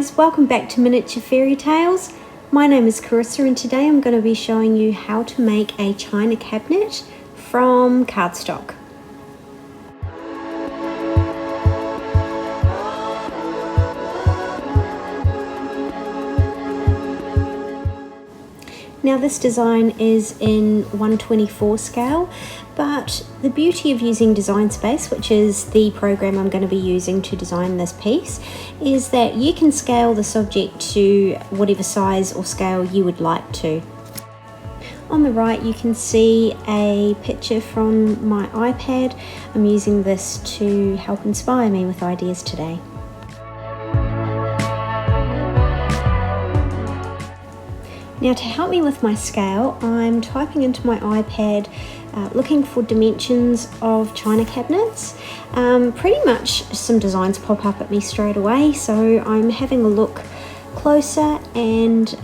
guys, welcome back to Miniature Fairy Tales. My name is Carissa and today I'm going to be showing you how to make a china cabinet from cardstock. Now this design is in 1/24 scale, but the beauty of using Design Space, which is the program I'm going to be using to design this piece, is that you can scale this object to whatever size or scale you would like to. On the right you can see a picture from my iPad. I'm using this to help inspire me with ideas today. Now to help me with my scale, I'm typing into my iPad looking for dimensions of china cabinets. Pretty much some designs pop up at me straight away, so I'm having a look closer and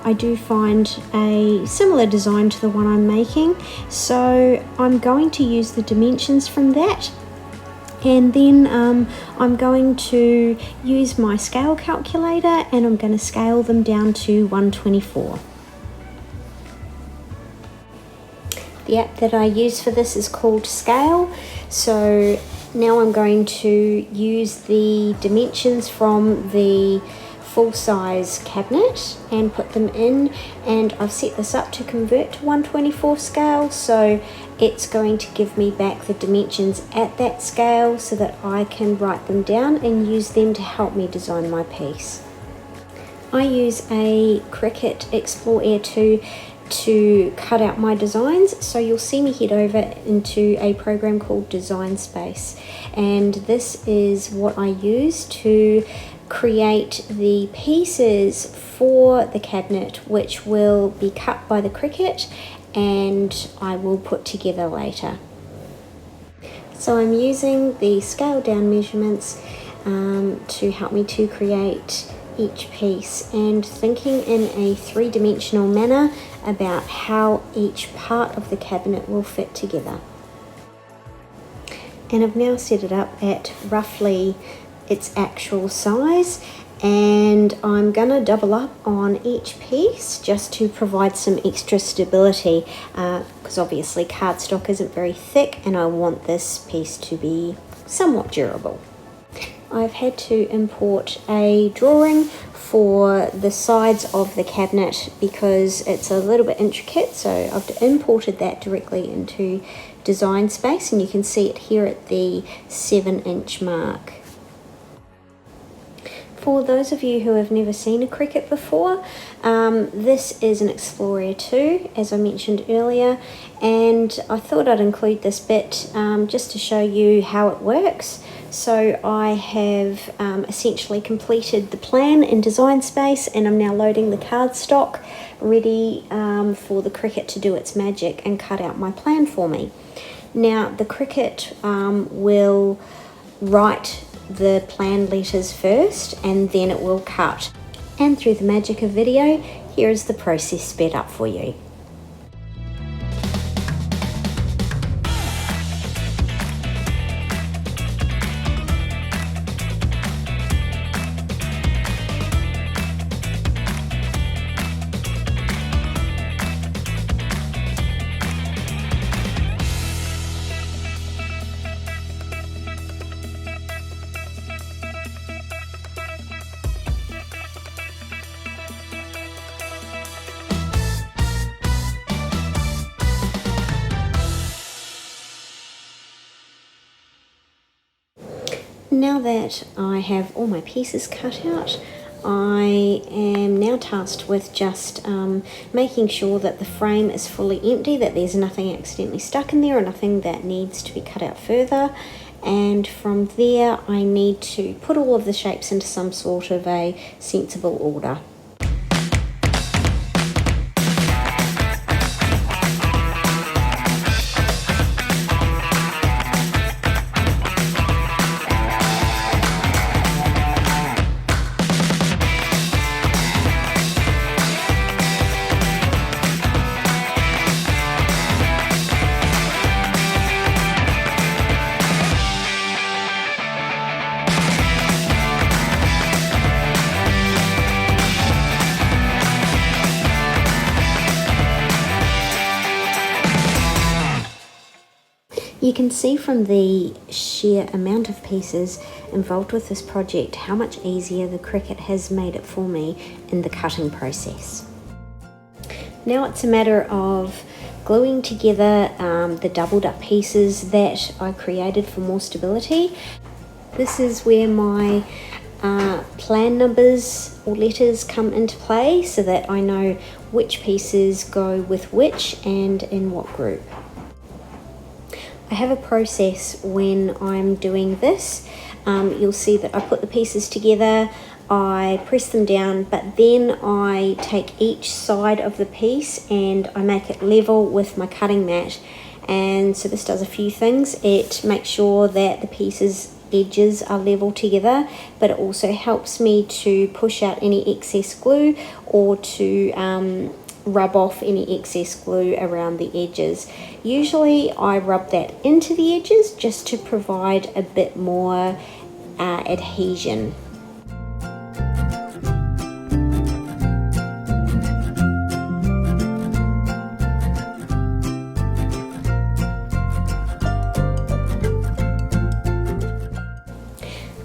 I do find a similar design to the one I'm making, so I'm going to use the dimensions from that. And then I'm going to use my scale calculator and I'm going to scale them down to 1/24. The app that I use for this is called Scale. So now I'm going to use the dimensions from the full-size cabinet and put them in, and I've set this up to convert to 1/24 scale, so it's going to give me back the dimensions at that scale so that I can write them down and use them to help me design my piece. I use a Cricut Explore Air 2 to cut out my designs, so you'll see me head over into a program called Design Space, and this is what I use to create the pieces for the cabinet, which will be cut by the Cricut and I will put together later. So I'm using the scale down measurements to help me to create each piece, and thinking in a three-dimensional manner about how each part of the cabinet will fit together. And I've now set it up at roughly its actual size, and I'm gonna double up on each piece just to provide some extra stability, because obviously cardstock isn't very thick and I want this piece to be somewhat durable. I've had to import a drawing for the sides of the cabinet because it's a little bit intricate, so I've imported that directly into Design Space, and you can see it here at the 7-inch mark. For those of you who have never seen a Cricut before, this is an Explore Air 2, as I mentioned earlier, and I thought I'd include this bit just to show you how it works. So I have essentially completed the plan in Design Space, and I'm now loading the cardstock ready for the Cricut to do its magic and cut out my plan for me. Now the Cricut will write the plan letters first and then it will cut, and through the magic of video, here is the process sped up for you. Now that I have all my pieces cut out, I am now tasked with just making sure that the frame is fully empty, that there's nothing accidentally stuck in there or nothing that needs to be cut out further. And from there I need to put all of the shapes into some sort of a sensible order. You can see from the sheer amount of pieces involved with this project how much easier the Cricut has made it for me in the cutting process. Now it's a matter of gluing together the doubled up pieces that I created for more stability. This is where my plan numbers or letters come into play so that I know which pieces go with which and in what group. I have a process when I'm doing this. You'll see that I put the pieces together, I press them down, but then I take each side of the piece and I make it level with my cutting mat. And so this does a few things. It makes sure that the pieces edges are level together, but it also helps me to push out any excess glue or to rub off any excess glue around the edges. Usually I rub that into the edges just to provide a bit more adhesion.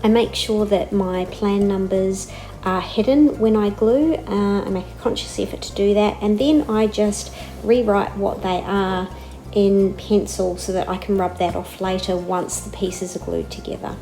I make sure that my plan numbers are hidden when I glue. I make a conscious effort to do that, and then I just rewrite what they are in pencil so that I can rub that off later once the pieces are glued together.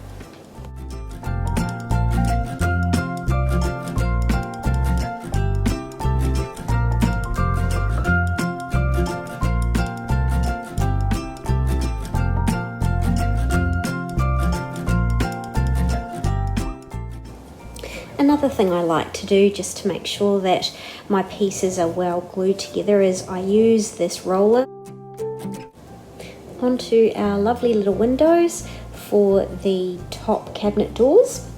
Another thing I like to do just to make sure that my pieces are well glued together is I use this roller onto our lovely little windows for the top cabinet doors.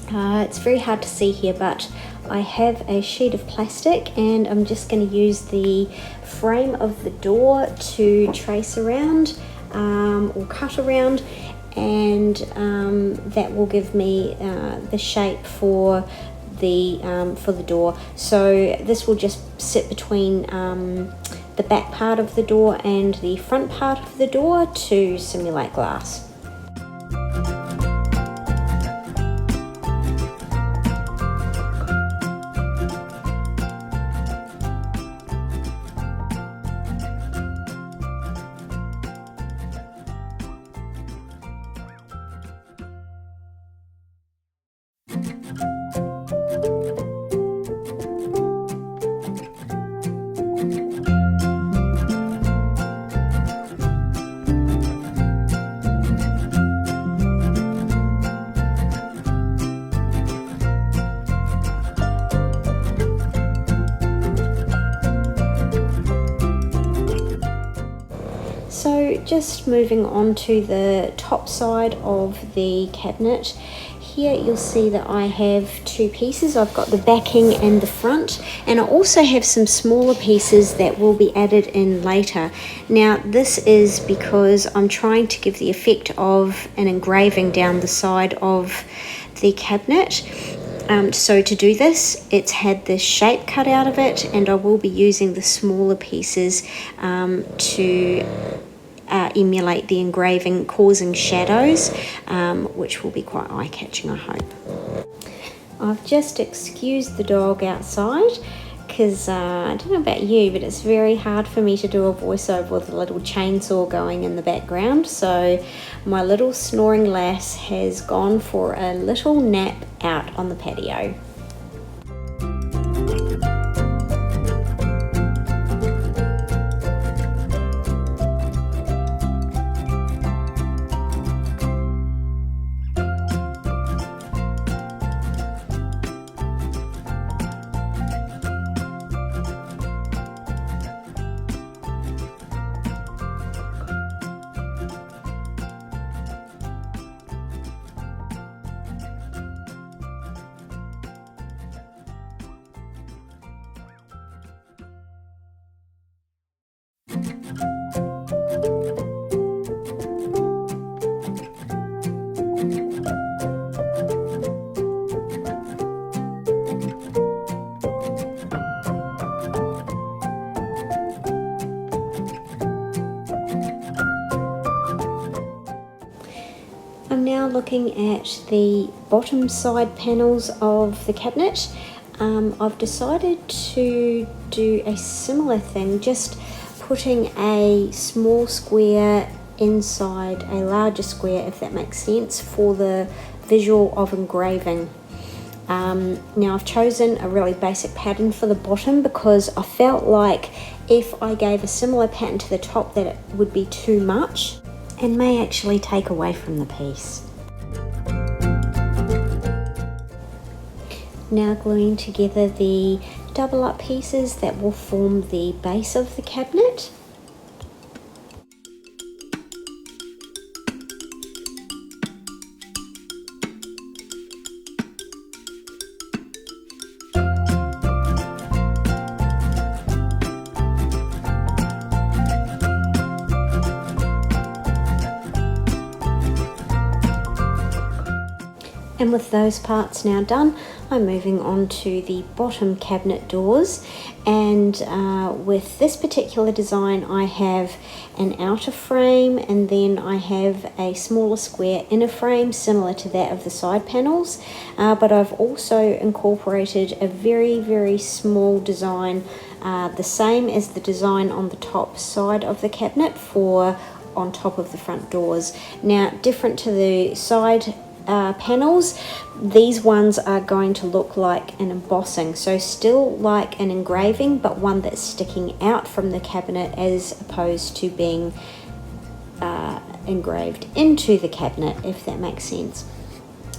It's very hard to see here, but I have a sheet of plastic and I'm just going to use the frame of the door to trace around or cut around, and that will give me the shape for the door. So this will just sit between the back part of the door and the front part of the door to simulate glass. So just moving on to the top side of the cabinet, here you'll see that I have two pieces. I've got the backing and the front, and I also have some smaller pieces that will be added in later. Now this is because I'm trying to give the effect of an engraving down the side of the cabinet. So to do this, it's had this shape cut out of it, and I will be using the smaller pieces to emulate the engraving, causing shadows, which will be quite eye-catching, I hope. I've just excused the dog outside because I don't know about you, but it's very hard for me to do a voiceover with a little chainsaw going in the background. So my little snoring lass has gone for a little nap out on the patio. looking at the bottom side panels of the cabinet, I've decided to do a similar thing, just putting a small square inside a larger square, if that makes sense, for the visual of engraving. Now I've chosen a really basic pattern for the bottom because I felt like if I gave a similar pattern to the top that it would be too much and may actually take away from the piece. Now gluing together the double up pieces that will form the base of the cabinet. And with those parts now done, I'm moving on to the bottom cabinet doors, and with this particular design I have an outer frame and then I have a smaller square inner frame similar to that of the side panels, but I've also incorporated a very small design, the same as the design on the top side of the cabinet for on top of the front doors. Now, different to the side panels, these ones are going to look like an embossing, so still like an engraving, but one that's sticking out from the cabinet as opposed to being engraved into the cabinet, if that makes sense.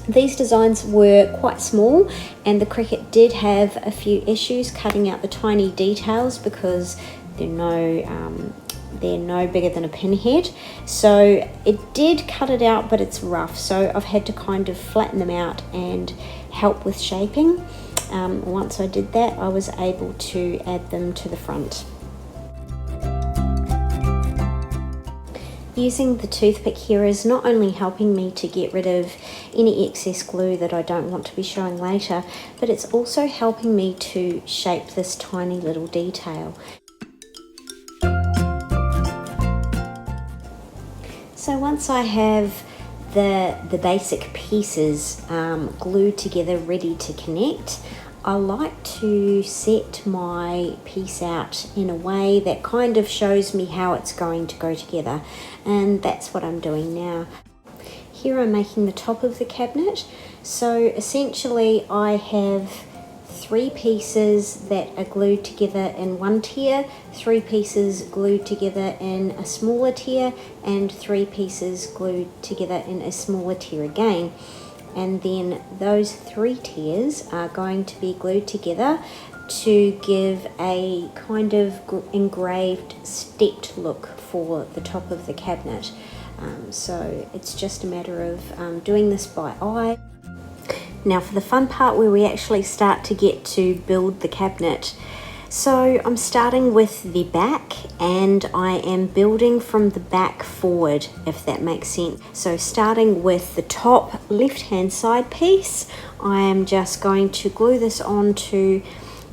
These designs were quite small, and the Cricut did have a few issues cutting out the tiny details because they're no bigger than a pinhead, so it did cut it out, but it's rough, so I've had to kind of flatten them out and help with shaping. Once I did that, I was able to add them to the front. Using the toothpick here is not only helping me to get rid of any excess glue that I don't want to be showing later, but it's also helping me to shape this tiny little detail. So once I have the basic pieces glued together, ready to connect, I like to set my piece out in a way that kind of shows me how it's going to go together, and that's what I'm doing now. Here I'm making the top of the cabinet, so essentially I have 3 pieces that are glued together in one tier, 3 pieces glued together in a smaller tier, and 3 pieces glued together in a smaller tier again. And then those 3 tiers are going to be glued together to give a kind of engraved stepped look for the top of the cabinet. So it's just a matter of doing this by eye. Now for the fun part where we actually start to get to build the cabinet. So I'm starting with the back, and I am building from the back forward, if that makes sense. So starting with the top left hand side piece, I am just going to glue this onto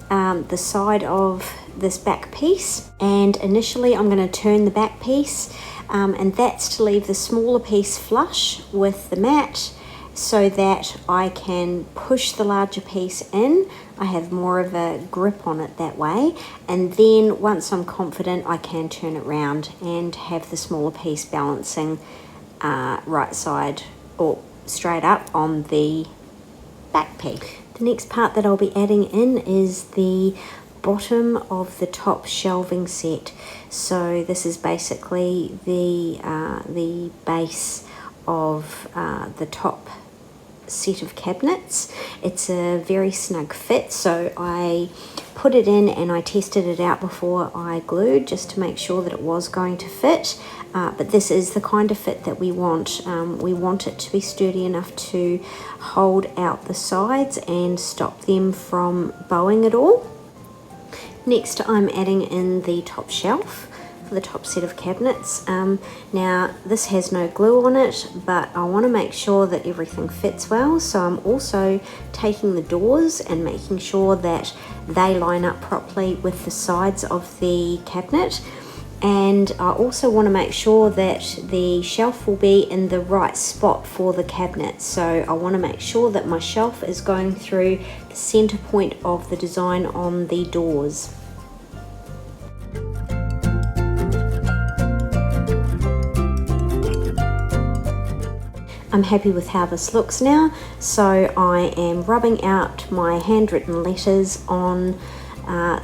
the side of this back piece, and initially I'm going to turn the back piece, and that's to leave the smaller piece flush with the mat, so that I can push the larger piece in. I have more of a grip on it that way, and then once I'm confident I can turn it round and have the smaller piece balancing right side or straight up on the back piece. The next part that I'll be adding in is the bottom of the top shelving set. So this is basically the base of the top set of cabinets. It's a very snug fit, so I put it in and I tested it out before I glued just to make sure that it was going to fit, but this is the kind of fit that we want. We want it to be sturdy enough to hold out the sides and stop them from bowing at all. Next I'm adding in the top shelf for the top set of cabinets. Now this has no glue on it, but I want to make sure that everything fits well, so I'm also taking the doors and making sure that they line up properly with the sides of the cabinet, and I also want to make sure that the shelf will be in the right spot for the cabinet. So I want to make sure that my shelf is going through the center point of the design on the doors. I'm happy with how this looks now, so I am rubbing out my handwritten letters on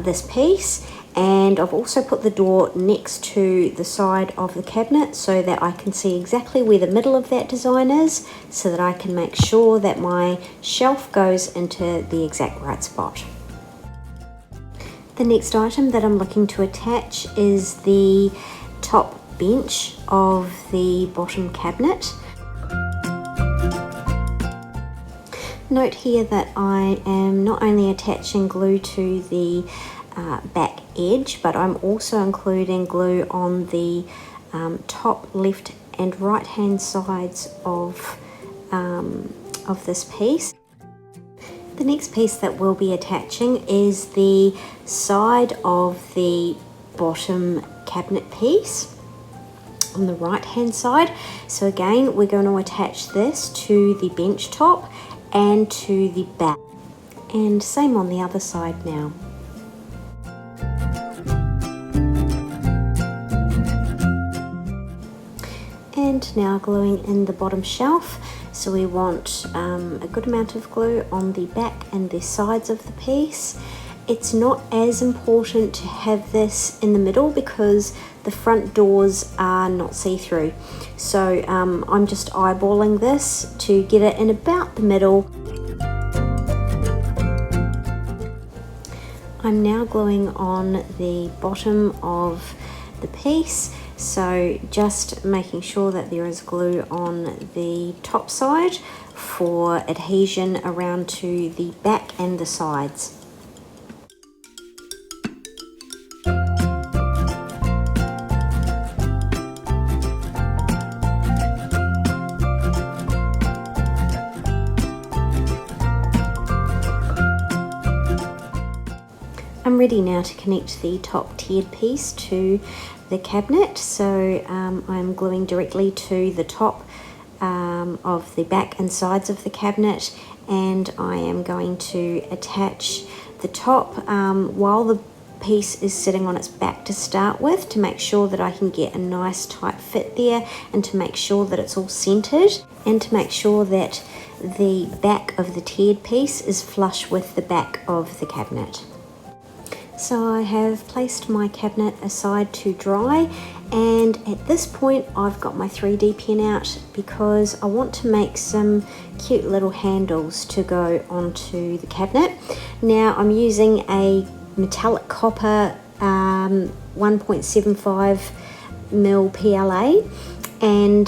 this piece, and I've also put the door next to the side of the cabinet so that I can see exactly where the middle of that design is, so that I can make sure that my shelf goes into the exact right spot. The next item that I'm looking to attach is the top bench of the bottom cabinet. Note here that I am not only attaching glue to the back edge, but I'm also including glue on the top left and right hand sides of this piece. The next piece that we'll be attaching is the side of the bottom cabinet piece on the right hand side. So again, we're going to attach this to the bench top and to the back, and same on the other side now. And now gluing in the bottom shelf. So we want a good amount of glue on the back and the sides of the piece. It's not as important to have this in the middle because the front doors are not see-through. So I'm just eyeballing this to get it in about the middle. I'm now gluing on the bottom of the piece, so just making sure that there is glue on the top side for adhesion around to the back and the sides. I'm ready now to connect the top tiered piece to the cabinet, so I'm gluing directly to the top of the back and sides of the cabinet, and I am going to attach the top while the piece is sitting on its back to start with, to make sure that I can get a nice tight fit there, and to make sure that it's all centered, and to make sure that the back of the tiered piece is flush with the back of the cabinet. So I have placed my cabinet aside to dry, and at this point I've got my 3D pen out because I want to make some cute little handles to go onto the cabinet. Now I'm using a metallic copper 1.75mm PLA, and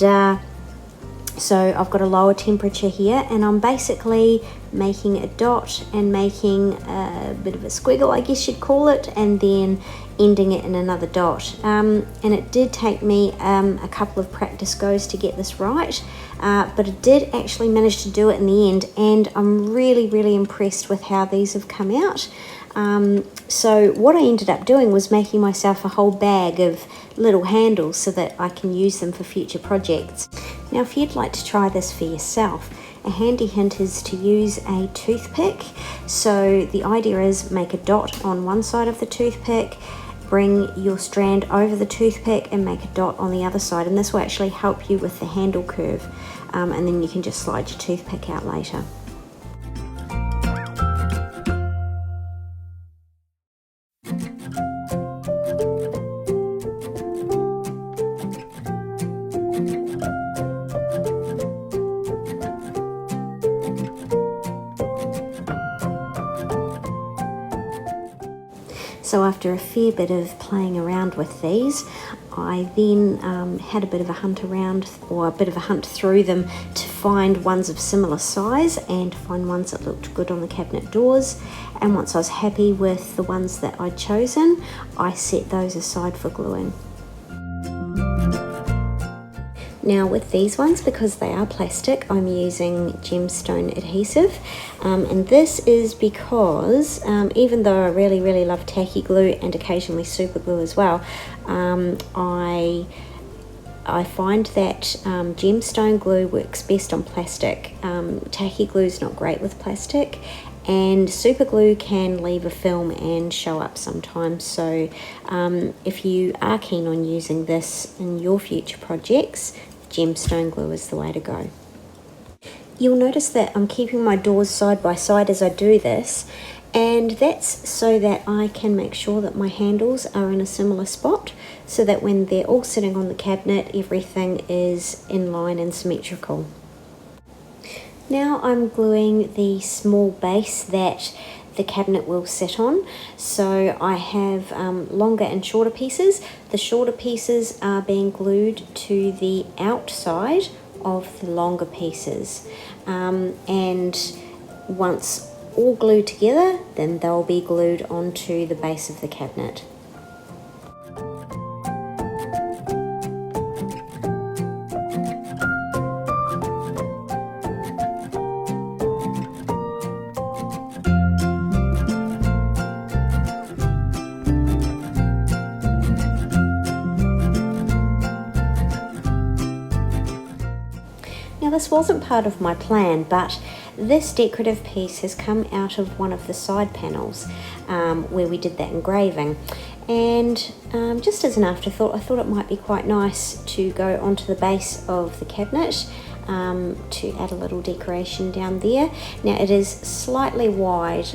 so I've got a lower temperature here, and I'm basically making a dot and making a bit of a squiggle, I guess you'd call it, and then ending it in another dot. And it did take me a couple of practice goes to get this right, but I did actually manage to do it in the end, and I'm really impressed with how these have come out. So what I ended up doing was making myself a whole bag of little handles so that I can use them for future projects. Now if you'd like to try this for yourself, a handy hint is to use a toothpick. So the idea is make a dot on one side of the toothpick, bring your strand over the toothpick and make a dot on the other side, and this will actually help you with the handle curve, and then you can just slide your toothpick out later. So after a fair bit of playing around with these, I then had a bit of a hunt around, or a bit of a hunt through them, to find ones of similar size and find ones that looked good on the cabinet doors. And once I was happy with the ones that I'd chosen, I set those aside for gluing. Now with these ones, because they are plastic, I'm using gemstone adhesive, and this is because even though I really love tacky glue and occasionally super glue as well, I find that gemstone glue works best on plastic. Tacky glue is not great with plastic, and super glue can leave a film and show up sometimes. So if you are keen on using this in your future projects, gemstone glue is the way to go. You'll notice that I'm keeping my doors side by side as I do this, and that's so that I can make sure that my handles are in a similar spot, so that when they're all sitting on the cabinet, everything is in line and symmetrical. Now I'm gluing the small base that the cabinet will sit on. So I have longer and shorter pieces. The shorter pieces are being glued to the outside of the longer pieces, and once all glued together, then they'll be glued onto the base of the cabinet. Now this wasn't part of my plan, but this decorative piece has come out of one of the side panels where we did that engraving, and just as an afterthought, I thought it might be quite nice to go onto the base of the cabinet to add a little decoration down there. Now it is slightly wide,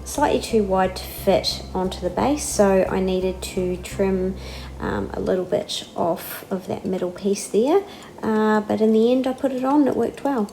slightly too wide to fit onto the base, so I needed to trim a little bit off of that middle piece there, but in the end I put it on, it worked well.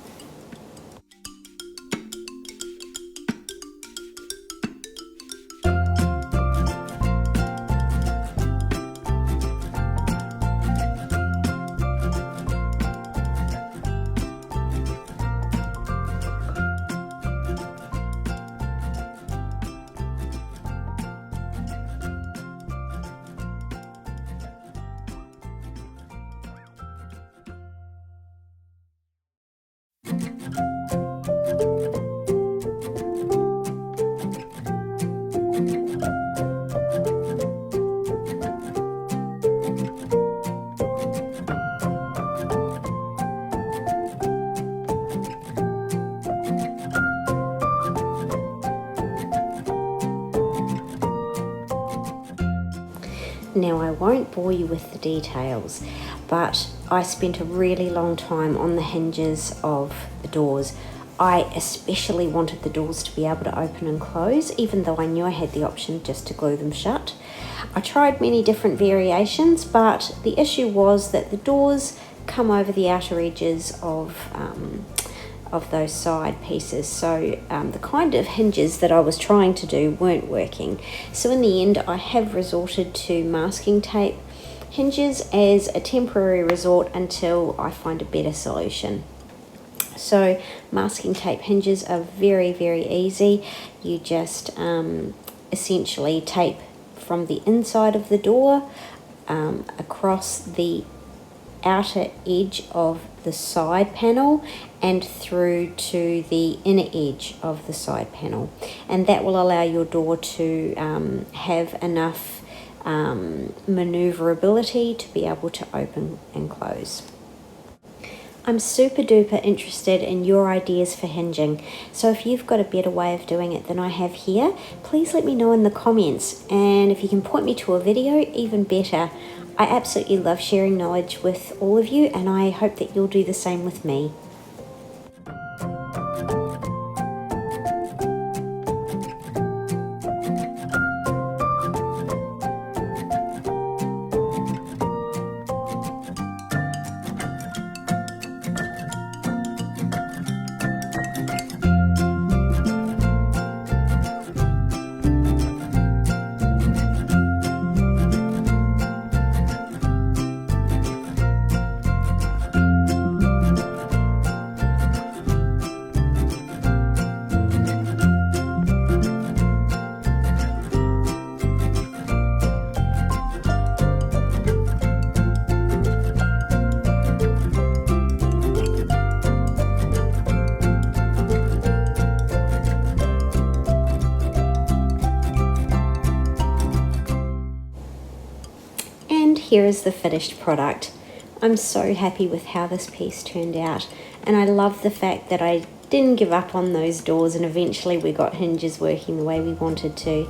Now I won't bore you with the details, but I spent a really long time on the hinges of the doors. I especially wanted the doors to be able to open and close, even though I knew I had the option just to glue them shut. I tried many different variations, but the issue was that the doors come over the outer edges of those side pieces, so the kind of hinges that I was trying to do weren't working. So in the end I have resorted to masking tape hinges as a temporary resort until I find a better solution. So masking tape hinges are very easy. You just essentially tape from the inside of the door across the outer edge of the side panel and through to the inner edge of the side panel, and that will allow your door to have enough maneuverability to be able to open and close. I'm super duper interested in your ideas for hinging, so if you've got a better way of doing it than I have here, please let me know in the comments, and if you can point me to a video, even better. I absolutely love sharing knowledge with all of you, and I hope that you'll do the same with me. here is the finished product. I'm so happy with how this piece turned out, and I love the fact that I didn't give up on those doors and eventually we got hinges working the way we wanted to.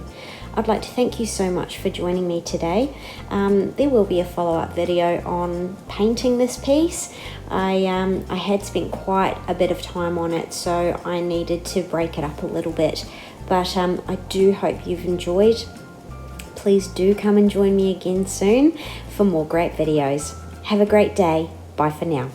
I'd like to thank you so much for joining me today. There will be a follow-up video on painting this piece. I had spent quite a bit of time on it, so I needed to break it up a little bit. But I do hope you've enjoyed. Please do come and join me again soon for more great videos. Have a great day. Bye for now.